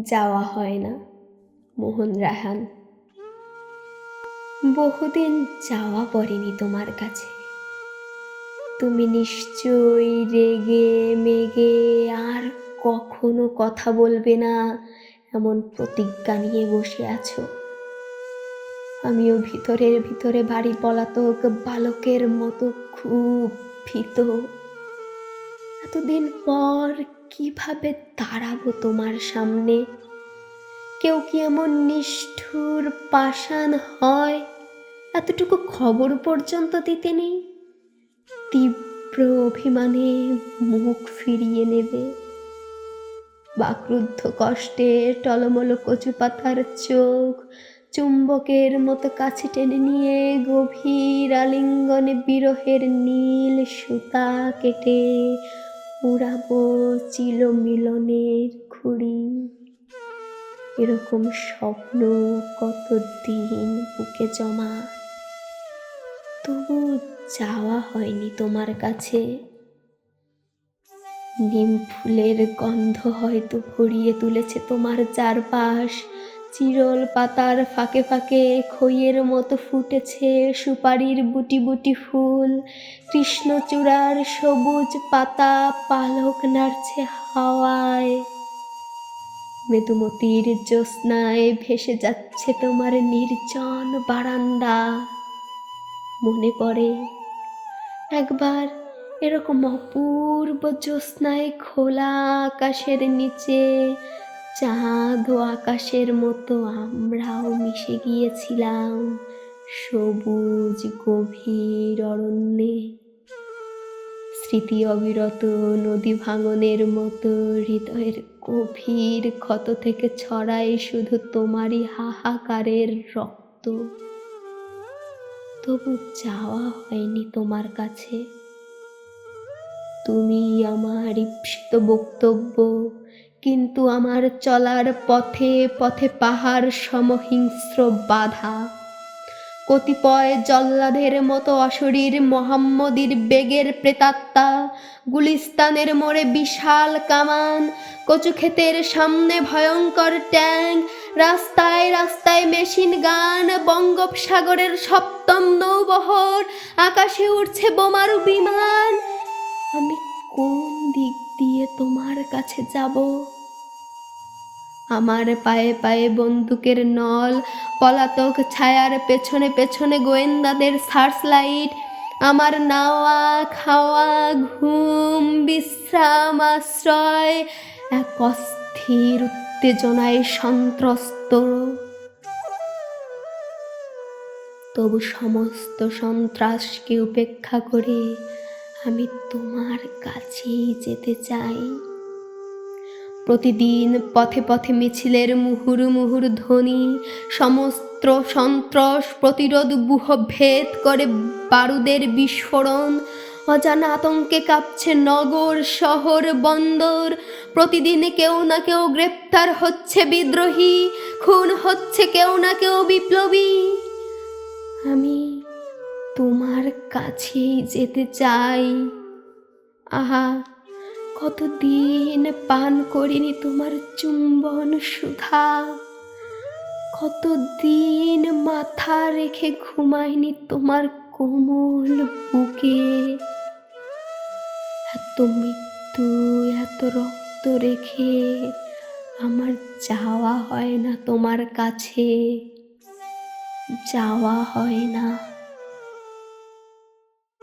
যাওয়া হয় না। মোহন রায়হান। বহুদিন যাওয়া পড়েনি তোমার কাছে। তুমি নিশ্চয়ই রেগে মেগে আর কখনো কথা বলবে না এমন প্রতিজ্ঞা নিয়ে বসে আছো। আমিও ভিতরে ভিতরে বাড়ি পলাতক বালকের মতো খুব ভীত। এতদিন পর কিভাবে দাঁড়াবো তোমার সামনে? কেউ কি এমন নিষ্ঠুর পাষাণ হয় এতটুকু খবর পর্যন্ত দিতে নেই? তীব্র অভিমানে মুখ ফিরিয়ে নেবে। বাকরুদ্ধ কষ্টে টলমল কচু পাতার চোখ চুম্বকের মতো কাছে টেনে নিয়ে গভীর আলিঙ্গনে বিরহের নীল সুতা কেটে উড়াবো চিল মিলনের ঘুড়ি। এরকম স্বপ্ন কতদিন বুকে জমা, তবু যাওয়া হয়নি তোমার কাছে। নিম ফুলের গন্ধ হয়তো ভরিয়ে তুলেছে তোমার চারপাশ। চিরল পাতার ফাঁকে ফাঁকে খইয়ের মতো ফুটেছে সুপারির বুটি বুটি ফুল। কৃষ্ণচূড়ার সবুজ পাতা পালক নাড়ছে হাওয়ায়। মৃদুমতির জ্যোৎস্নায় ভেসে যাচ্ছে তোমার নির্জন বারান্দা। মনে পড়ে একবার এরকম অপূর্ব জ্যোৎস্নায় খোলা আকাশের নিচে চাঁদ ও আকাশের মতো আমরাও মিশে গিয়েছিলাম সবুজ গভীর অরণ্যে। স্মৃতি অবিরত নদী ভাঙনের মতো হৃদয়ের গভীর ক্ষত থেকে ছড়ায় শুধু তোমারই হাহাকারের রক্ত। তবু যাওয়া হয়নি তোমার কাছে। তুমি আমার ঈপ্সিত বক্তব্য, কিন্তু আমার চলার পথে পথে পাহাড় সমহিংস্র বাধা। কতিপয় জল্লাদের মতো অশরীর মোহাম্মদীর বেগের প্রেতাত্মা। গুলিস্তানের মোড়ে বিশাল কামান, কচু ক্ষেতের সামনে ভয়ঙ্কর ট্যাঙ্ক, রাস্তায় রাস্তায় মেশিন গান, বঙ্গোপসাগরের সপ্তম নৌবহর, আকাশে উড়ছে বোমারু বিমান। আমি কোন দিক দিয়ে তোমার কাছে যাব? আমার পায়ে পায়ে বন্দুকের নল, পলাতক ছায়ার পেছনে পেছনে গোয়েন্দাদের সার্চ লাইট। আমার নাওয়া খাওয়া ঘুম বিশ্রাম আশ্রয় এক অস্থির উত্তেজনায় সন্ত্রস্ত। তবু সমস্ত সন্ত্রাসকে উপেক্ষা করে আমি তোমার কাছেই যেতে চাই। প্রতিদিন পথে পথে মিছিলের মুহুর মুহুর ধ্বনি, সমস্ত সন্ত্রাস প্রতিরোধ ব্যূহ ভেদ করে বারুদের বিস্ফোরণ। অজানা আতঙ্কে কাঁপছে নগর শহর বন্দর। প্রতিদিন কেউ না কেউ গ্রেপ্তার হচ্ছে বিদ্রোহী, খুন হচ্ছে কেউ না কেউ বিপ্লবী। আমি তোমার কাছেই যেতে চাই। আহা, কতদিন পান করিনি তোমার চুম্বন সুধা, কতদিন মাথা রেখে ঘুমাইনি তোমার কোমল বুকে। এত মৃত্যু এত রক্ত রেখে আমার যাওয়া হয় না তোমার কাছে, যাওয়া হয় না।